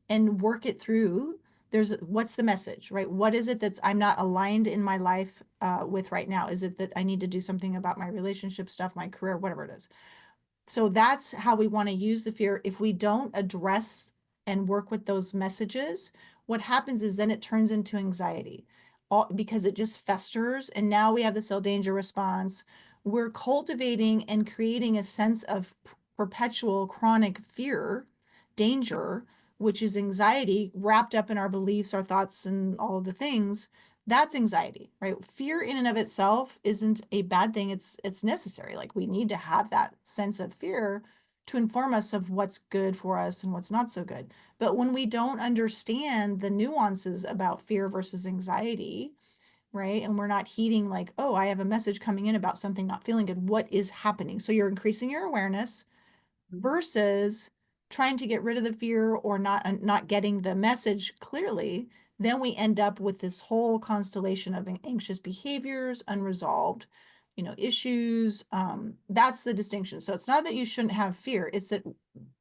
B: and work it through. There's what's the message, right? What is it that's I'm not aligned in my life with right now? Is it that I need to do something about my relationship stuff, my career, whatever it is? So that's how we want to use the fear. If we don't address and work with those messages, what happens is then it turns into anxiety because it just festers. And now we have the cell danger response. We're cultivating and creating a sense of perpetual chronic fear, danger, which is anxiety wrapped up in our beliefs, our thoughts, and all of the things. That's anxiety, right? Fear in and of itself isn't a bad thing. It's necessary. Like we need to have that sense of fear to inform us of what's good for us and what's not so good. But when we don't understand the nuances about fear versus anxiety, right? And we're not heeding like, oh, I have a message coming in about something not feeling good. What is happening? So you're increasing your awareness
A: Mhm.
B: versus trying to get rid of the fear or not getting the message clearly, then we end up with this whole constellation of anxious behaviors, unresolved, issues. That's the distinction. So it's not that you shouldn't have fear, it's that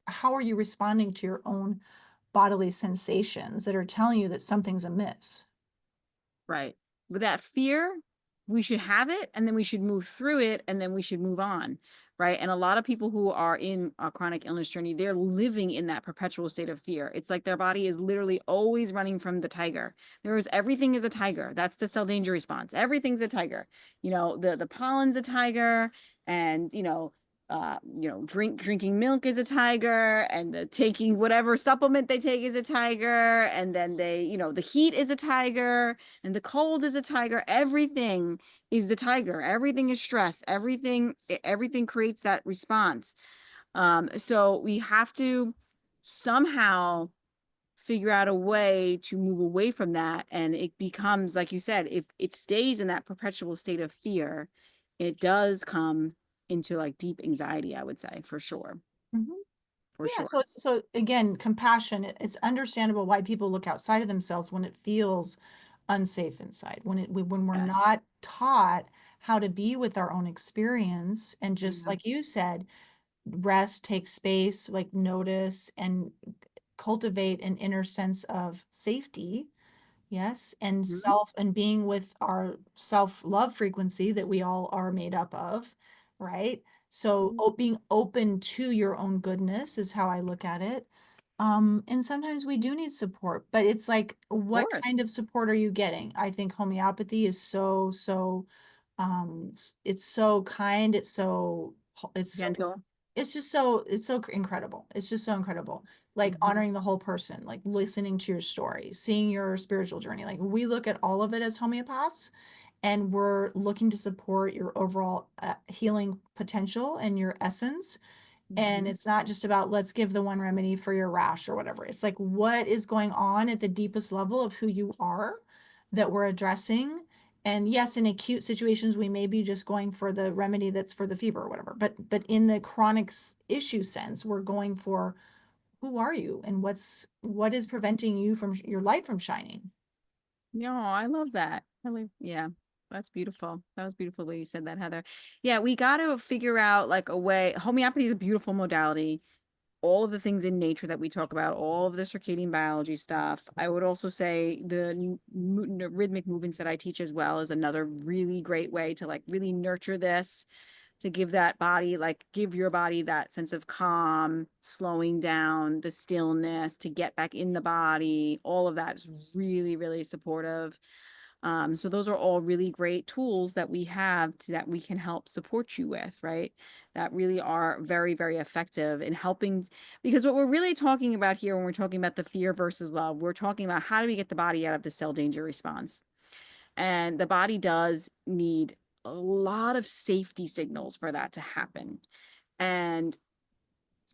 B: how are you responding to your own bodily sensations that are telling you that something's amiss.
A: Right. With that fear, we should have it, and then we should move through it, and then we should move on. Right. And a lot of people who are in a chronic illness journey, they're living in that perpetual state of fear. It's like their body is literally always running from the tiger. Everything is a tiger. That's the cell danger response. Everything's a tiger. The pollen's a tiger, and drinking milk is a tiger, and the taking whatever supplement they take is a tiger, and then the heat is a tiger, and the cold is a tiger. Everything is the tiger. Everything is stress. Everything creates that response. So we have to somehow figure out a way to move away from that. And it becomes, like you said, if it stays in that perpetual state of fear, it does come into like deep anxiety, I would say, for sure.
B: Mhm.
A: For
B: Yeah,
A: sure.
B: so again, compassion. It's understandable why people look outside of themselves when it feels unsafe inside. When we're
A: Yes.
B: not taught how to be with our own experience and just
A: Yeah.
B: like you said, rest, take space, like notice and cultivate an inner sense of safety. Yes, and
A: Mhm.
B: self and being with our self-love frequency that we all are made up of, right? So
A: Mhm.
B: being open to your own goodness is how I look at it. And sometimes we do need support, but it's like,
A: Of
B: what
A: course.
B: kind of support are you getting? I think homeopathy is so it's so kind, it's so
A: Gentle.
B: it's so incredible. It's just so incredible. Like
A: Mhm.
B: honoring the whole person, like listening to your story, seeing your spiritual journey. Like we look at all of it as homeopaths and we're looking to support your overall healing potential and your essence. And
A: Mhm.
B: it's not just about let's give the one remedy for your rash or whatever. It's like what is going on at the deepest level of who you are that we're addressing. And yes, in acute situations, we may be just going for the remedy that's for the fever or whatever. But in the chronic issue sense, we're going for who are you and what is preventing you from your light from shining.
A: No, I love that. Yeah, that's beautiful. That was beautiful the way you said that, Heather. Yeah, we got to figure out like a way. Homeopathy is a beautiful modality. All of the things in nature that we talk about, all of the circadian biology stuff. I would also say the rhythmic movements that I teach as well is another really great way to like really nurture this, to give that body, like give your body that sense of calm, slowing down, the stillness, to get back in the body. All of that is really, really supportive. So those are all really great tools that we have that we can help support you with, right? That really are very, very effective in helping. Because what we're really talking about here when we're talking about the fear versus love, we're talking about how do we get the body out of the cell danger response. And the body does need a lot of safety signals for that to happen. And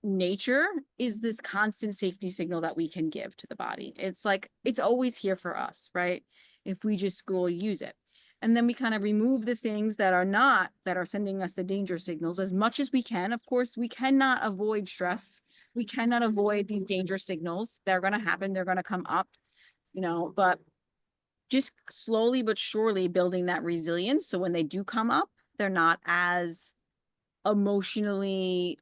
A: nature is this constant safety signal that we can give to the body. It's like it's always here for us, right? If we just go use it. And then we kind of remove the things that are not, that are sending us the danger signals as much as we can. Of course, we cannot avoid stress. We cannot avoid these danger signals. They're going to happen, they're going to come up, but just slowly but surely building that resilience. So when they do come up, they're not as emotionally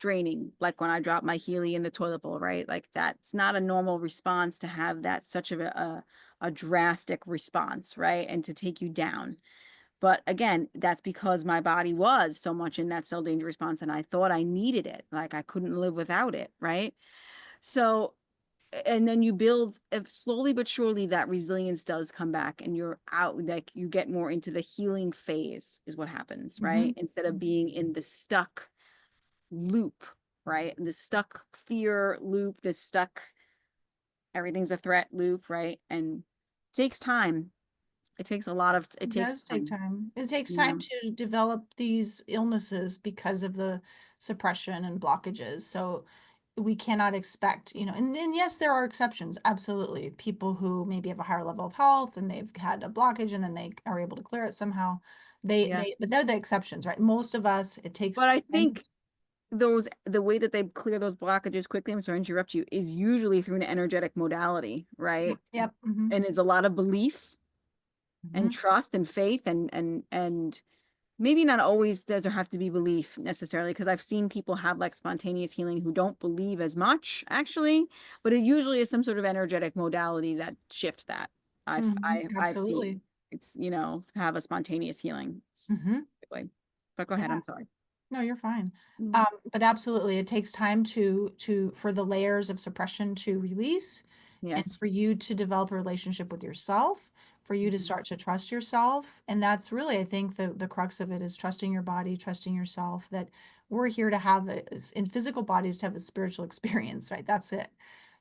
A: draining, like when I drop my Healy in the toilet bowl, right? Like that's not a normal response to have that such of a drastic response, right? And to take you down. But again, that's because my body was so much in that cell danger response and I thought I needed it. Like I couldn't live without it, right? So and then you build, if slowly but surely that resilience does come back and you're out, like you get more into the healing phase is what happens,
B: Mm-hmm.
A: right? Instead of being in the stuck loop, right? The stuck fear loop, the stuck everything's a threat loop, right? And it takes time. It takes a lot of, it
B: It
A: takes
B: does take
A: time.
B: time. It takes
A: Yeah.
B: time to develop these illnesses because of the suppression and blockages. So we cannot expect, and yes, there are exceptions. Absolutely. People who maybe have a higher level of health and they've had a blockage and then they are able to clear it somehow.
A: Yeah.
B: But they're the exceptions, right? Most of us, it
A: But
B: takes
A: I
B: time.
A: think the way that they clear those blockages quickly, I'm sorry to interrupt you, is usually through an energetic modality, right?
B: Yep. Mm-hmm.
A: And it's a lot of belief and
B: Mm-hmm.
A: trust and faith and maybe not always does there have to be belief necessarily, because I've seen people have like spontaneous healing who don't believe as much actually, but it usually is some sort of energetic modality that shifts that. I've seen
B: Absolutely.
A: it's, to have a spontaneous healing
B: Mm-hmm.
A: specifically. But go ahead,
B: Yeah.
A: I'm sorry.
B: No, you're fine.
A: Mhm.
B: But absolutely, it takes time for the layers of suppression to release and
A: Yes.
B: for you to develop a relationship with yourself, for you to
A: Mhm.
B: start to trust yourself. And that's really, I think, the crux of it is trusting your body, trusting yourself, that we're here to have in physical bodies to have a spiritual experience, right? That's it.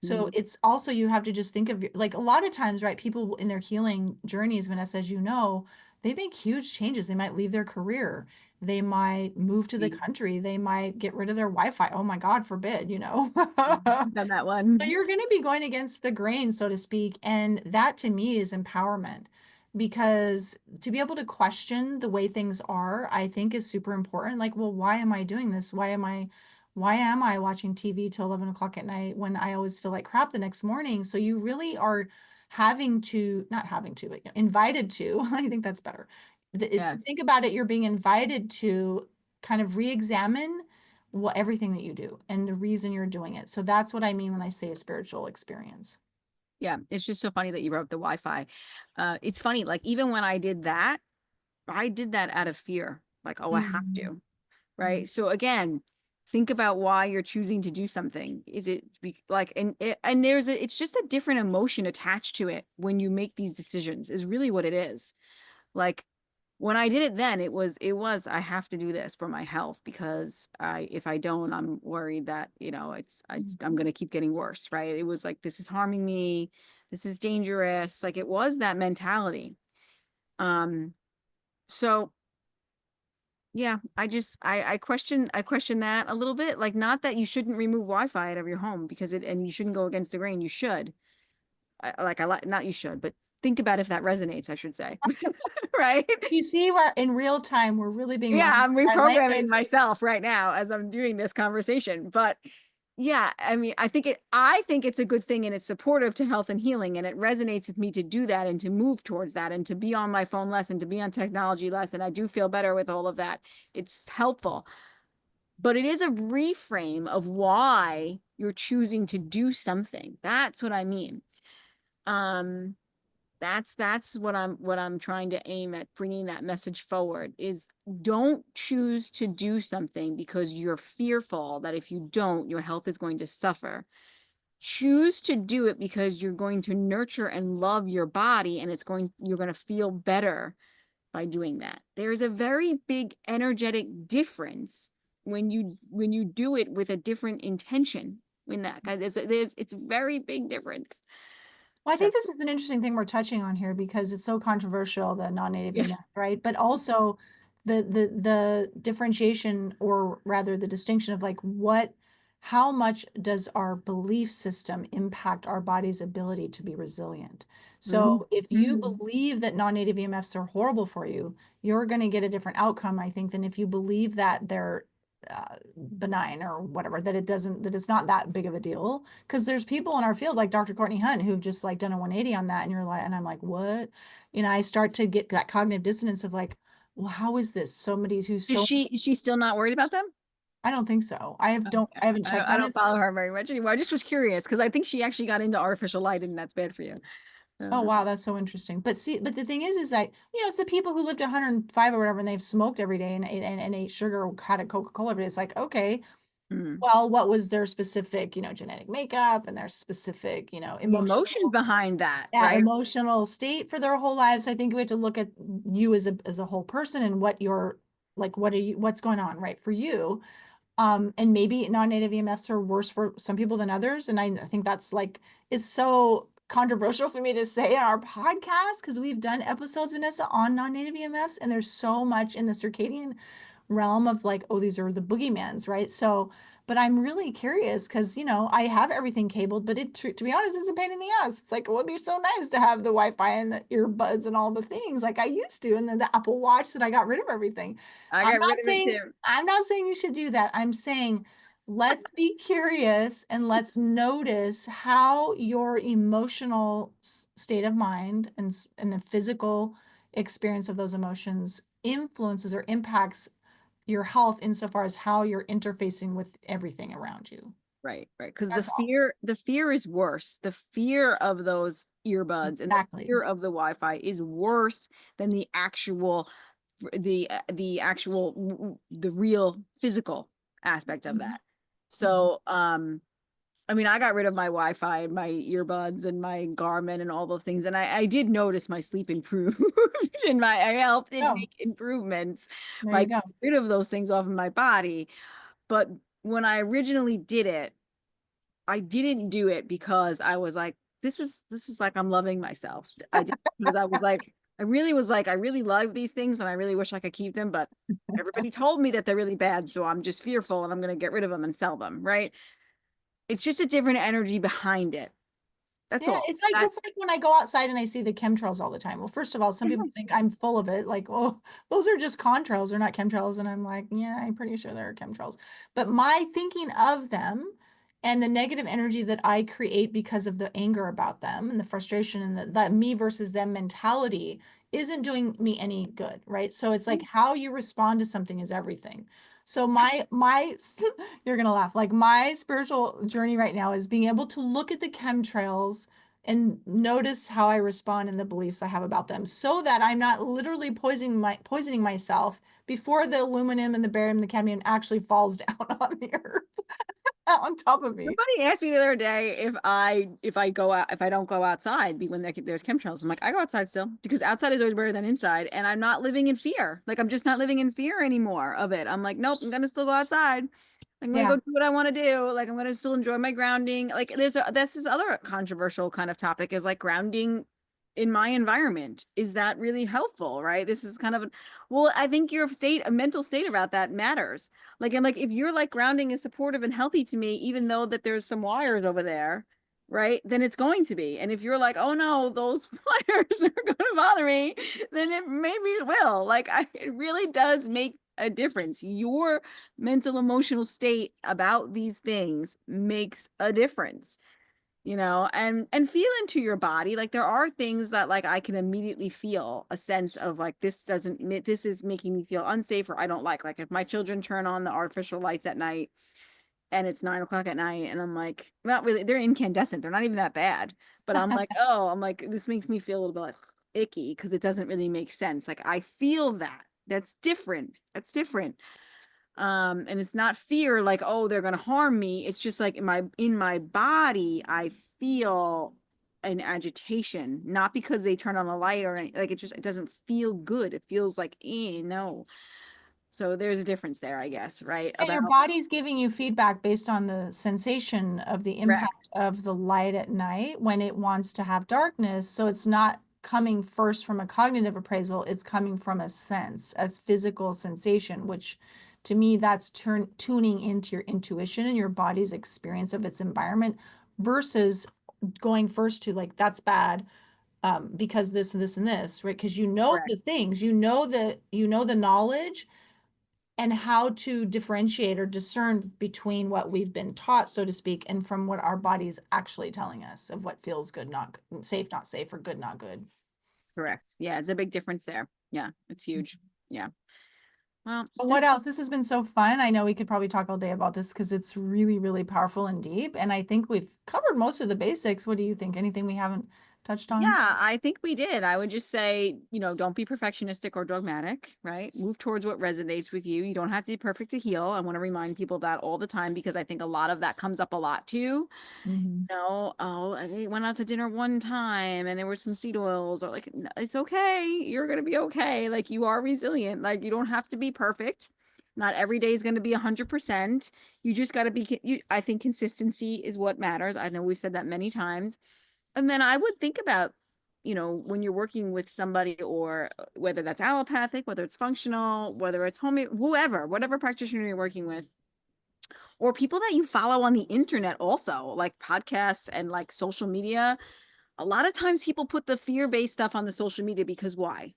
B: So
A: Mhm.
B: it's also you have to just think of like a lot of times, right? People in their healing journeys, Vanessa, as you know, they make huge changes. They might leave their career, they might move to the country. They might get rid of their Wi-Fi. Oh my God, forbid.
A: Done that
B: But
A: one.
B: you're going to be going against the grain, so to speak. And that to me is empowerment because to be able to question the way things are, I think is super important. Like, well, why am I doing this? Why am I watching TV till 11 o'clock at night when I always feel like crap the next morning? So you really are having to, not having to, but invited to, I think that's better. It's
A: Yes.
B: think about it, you're being invited to kind of re-examine what everything that you do and the reason you're doing it. So that's what I mean when I say a spiritual experience.
A: Yeah. It's just so funny that you brought up the Wi-Fi. It's funny, like even when I did that out of fear. Like, oh, I have
B: Mhm.
A: to. Right. So again, think about why you're choosing to do something. Is it like, and it's just a different emotion attached to it when you make these decisions, is really what it is. Like when I did it then, I have to do this for my health because if I don't, I'm worried that, I'm going to keep getting worse. Right. It was like, this is harming me. This is dangerous. Like it was that mentality. Um, so yeah, I question that a little bit. Like not that you shouldn't remove Wi-Fi out of your home because and you shouldn't go against the grain. You should. Like I like not you should, but think about if that resonates, I should say. Right?
B: You see, we're in real time, we're really being
A: Yeah,
B: mindful
A: I'm
B: of our
A: reprogramming
B: language.
A: myself right now as I'm doing this conversation. But yeah, I mean, I think it's a good thing and it's supportive to health and healing and it resonates with me to do that and to move towards that and to be on my phone less and to be on technology less. And I do feel better with all of that. It's helpful. But it is a reframe of why you're choosing to do something. That's what I mean. Um, that's what I'm trying to aim at bringing that message forward is don't choose to do something because you're fearful that if you don't, your health is going to suffer. Choose to do it because you're going to nurture and love your body and you're going to feel better by doing that. There's a very big energetic difference when you do it with a different intention. In that, it's a very big difference.
B: Well, I
A: So
B: think this is an interesting thing we're touching on here because it's so controversial, the non-native
A: yeah.
B: EMF, right? But also the differentiation, or rather the distinction of like how much does our belief system impact our body's ability to be resilient? So if you
A: Mhm.
B: believe that non-native EMFs are horrible for you, you're going to get a different outcome, I think, than if you believe that they're benign or whatever, that it's not that big of a deal. Because there's people in our field like Dr. Courtney Hunt who've just like done a 180 on that, and you're like, and I'm like, what? I start to get that cognitive dissonance of like, well, how is this somebody who's
A: Is
B: so,
A: she still not worried about them?
B: I don't think so. I haven't checked
A: I
B: on
A: don't
B: it.
A: follow her very much anymore. I just was curious because I think she actually got into artificial light and that's bad for you.
B: Oh,
A: So,
B: wow, that's so interesting. But see, but the thing is that, it's the people who lived 105 or whatever, and they've smoked every day and ate sugar or had a Coca-Cola every day. It's like, okay,
A: mm.
B: well, what was their specific, genetic makeup and their specific,
A: The emotions
B: emotional,
A: behind that,
B: yeah,
A: right?
B: emotional state for their whole lives. I think we have to look at you as a whole person and what you're like, what's going on, right, for you. And maybe non-native EMFs are worse for some people than others. And I think that's like, it's so controversial for me to say on our podcast because we've done episodes, Vanessa, on non-native EMFs, and there's so much in the circadian realm of like, oh, these are the boogeymans, right? So, but I'm really curious because, I have everything cabled, but to be honest, it's a pain in the ass. It's like, it would be so nice to have the Wi-Fi and the earbuds and all the things like I used to, and then the Apple Watch that I got rid of everything.
A: I
B: I'm
A: got
B: not
A: rid of it
B: saying
A: too.
B: I'm not saying you should do that. I'm saying let's be curious and let's notice how your emotional state of mind and the physical experience of those emotions influences or impacts your health insofar as how you're interfacing with everything around you.
A: Right, right. Because the
B: That's all.
A: fear is worse. The fear of those earbuds and the
B: Exactly.
A: fear of the Wi-Fi is worse than the real physical aspect of
B: Mhm.
A: that.
B: Mhm.
A: So, I mean, I got rid of my Wi-Fi and my earbuds and my Garmin and all those things, and I did notice my sleep improved and my I helped it
B: Oh,
A: make improvements
B: there
A: by
B: you
A: getting
B: go.
A: rid of those things off of my body. But when I originally did it, I didn't do it because I was like, this is like I'm loving myself. I did because I was like, I really love these things and I really wish I could keep them, but everybody told me that they're really bad, so I'm just fearful and I'm gonna get rid of them and sell them, right? It's just a different energy behind it. That's
B: Yeah,
A: all.
B: it's like when I go outside and I see the chemtrails all the time. Well, first of all, some people think I'm full of it. Like, well, those are just contrails, they're not chemtrails. And I'm like, yeah, I'm pretty sure they're chemtrails. But my thinking of them and the negative energy that I create because of the anger about them and the frustration and that me versus them mentality isn't doing me any good, right? So it's like how you respond to something is everything. So my you're gonna laugh. Like my spiritual journey right now is being able to look at the chemtrails and notice how I respond and the beliefs I have about them so that I'm not literally poisoning myself before the aluminum and the barium and the cadmium actually falls down on the earth on top of me.
A: Somebody asked me the other day if I don't go outside when there's chemtrails. I'm like, I go outside still because outside is always better than inside, and I'm not living in fear. Like I'm just not living in fear anymore of it. I'm like, nope, I'm gonna still go outside. I'm gonna go
B: Yeah.
A: do what I want to do. Like I'm gonna still enjoy my grounding. Like this is other controversial kind of topic is like grounding in my environment. Is that really helpful, right? This is kind of well, I think your a mental state about that matters. Like, I'm like, if you're like grounding is supportive and healthy to me, even though that there's some wires over there, right, then it's going to be. And if you're like, oh no, those pliers are going to bother me, then it maybe it will. It really does make a difference. Your mental emotional state about these things makes a difference, and feel into your body. Like there are things that like I can immediately feel a sense of like this is making me feel unsafe or I don't like if my children turn on the artificial lights at night and it's 9 o'clock at night and I'm like, not really, they're incandescent, they're not even that bad, but I'm like, this makes me feel a little bit like icky because it doesn't really make sense. Like I feel that's different. And it's not fear like, oh, they're gonna harm me. It's just like in my body I feel an agitation, not because they turn on the light or anything. Like it doesn't feel good. It feels like no. So there's a difference there, I guess, right?
B: Yeah,
A: About
B: your body's giving you feedback based on the sensation of the impact
A: correct.
B: of the light at night when it wants to have darkness. So it's not coming first from a cognitive appraisal, it's coming from a sense, as physical sensation, which to me, that's tuning into your intuition and your body's experience of its environment versus going first to like, that's bad. Because this and this and this, right? Because you know
A: Correct.
B: the things, you know the knowledge and how to differentiate or discern between what we've been taught, so to speak, and from what our body's actually telling us of what feels good, safe, not safe, or good, not good.
A: Correct. Yeah, it's a big difference there. Yeah, it's huge. Yeah. Well,
B: But what
A: this
B: else? This has been so fun. I know we could probably talk all day about this because it's really, really powerful and deep. And I think we've covered most of the basics. What do you think? Anything we haven't touched on?
A: Yeah, I think we did. I would just say, don't be perfectionistic or dogmatic, right? Move towards what resonates with you. You don't have to be perfect to heal. I want to remind people that all the time because I think a lot of that comes up a lot too.
B: Hmm.
A: Oh, I went out to dinner one time and there were some seed oils, or like, it's okay. You're going to be okay. Like, you are resilient. Like, you don't have to be perfect. Not every day is going to be 100%. You just got to I think consistency is what matters. I know we've said that many times. And then I would think about, when you're working with somebody, or whether that's allopathic, whether it's functional, whether it's whatever practitioner you're working with, or people that you follow on the internet also, like podcasts and like social media. A lot of times people put the fear-based stuff on the social media because why?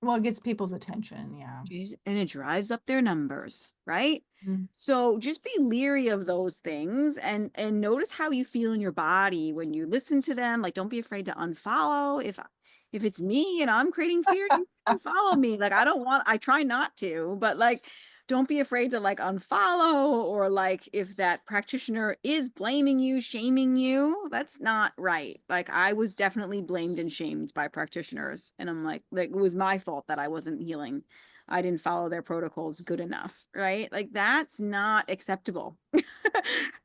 B: Well, it gets people's attention. Yeah.
A: And it drives up their numbers, right?
B: Mhm.
A: So just be leery of those things and notice how you feel in your body when you listen to them. Like don't be afraid to unfollow. If it's me and I'm creating fear, you can unfollow me. Like I try not to, but like don't be afraid to like unfollow, or like if that practitioner is blaming you, shaming you, that's not right. Like I was definitely blamed and shamed by practitioners, and I'm like it was my fault that I wasn't healing. I didn't follow their protocols good enough, right? Like that's not acceptable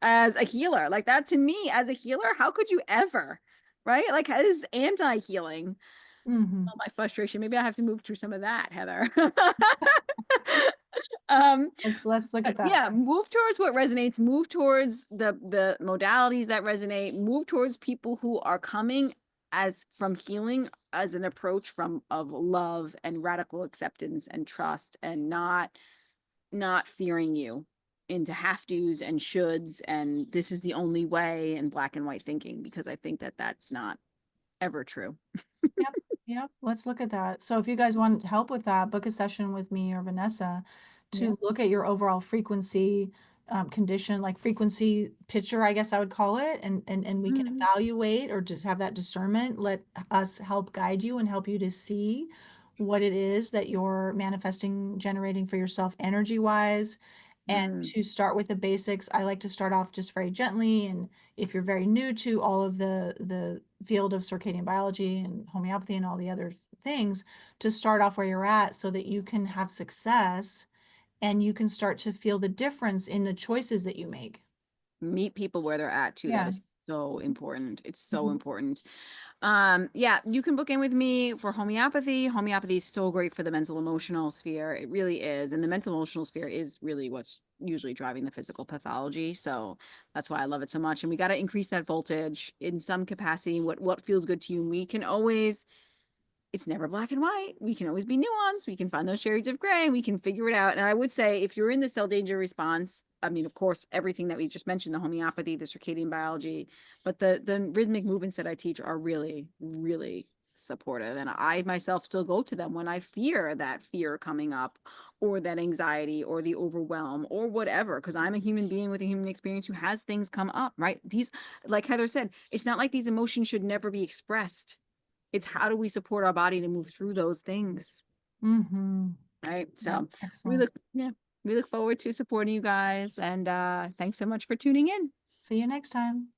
A: as a healer. Like that to me as a healer, how could you ever, right? Like that is anti-healing.
B: Mhm.
A: Oh, my frustration. Maybe I have to move through some of that, Heather.
B: Let's look at that.
A: Yeah, move towards what resonates, move towards the modalities that resonate, move towards people who are coming as from healing as an approach from of love and radical acceptance and trust, and not fearing you into have to's and shoulds and this is the only way and black and white thinking, because I think that that's not ever true.
B: Yep, yep. Let's look at that. So if you guys want help with that, book a session with me or Vanessa
A: Yeah.
B: to look at your overall frequency condition, like frequency picture, I guess I would call it, and we can
A: Mhm.
B: evaluate or just have that discernment. Let us help guide you and help you to see what it is that you're manifesting, generating for yourself energy wise. And
A: Mm.
B: to start with the basics, I like to start off just very gently. And if you're very new to all of the field of circadian biology and homeopathy and all the other things, to start off where you're at so that you can have success and you can start to feel the difference in the choices that you make.
A: Meet people where they're at too. That
B: Yeah.
A: is so important. It's so
B: Mhm.
A: important. Yeah, you can book in with me for homeopathy. Homeopathy is so great for the mental emotional sphere. It really is. And the mental emotional sphere is really what's usually driving the physical pathology. So that's why I love it so much. And we got to increase that voltage in some capacity. What feels good to you. And we can always it's never black and white. We can always be nuanced. We can find those shades of gray and we can figure it out. And I would say if you're in the cell danger response, I mean, of course, everything that we just mentioned, the homeopathy, the circadian biology, but the rhythmic movements that I teach are really, really supportive. And I myself still go to them when I fear that fear coming up or that anxiety or the overwhelm or whatever, because I'm a human being with a human experience who has things come up, right? These, like Heather said, it's not like these emotions should never be expressed. It's how do we support our body to move through those things,
B: Mm-hmm.
A: right?
B: Yep,
A: So
B: excellent.
A: yeah, we look forward to supporting you guys, and thanks so much for tuning in.
B: See you next time.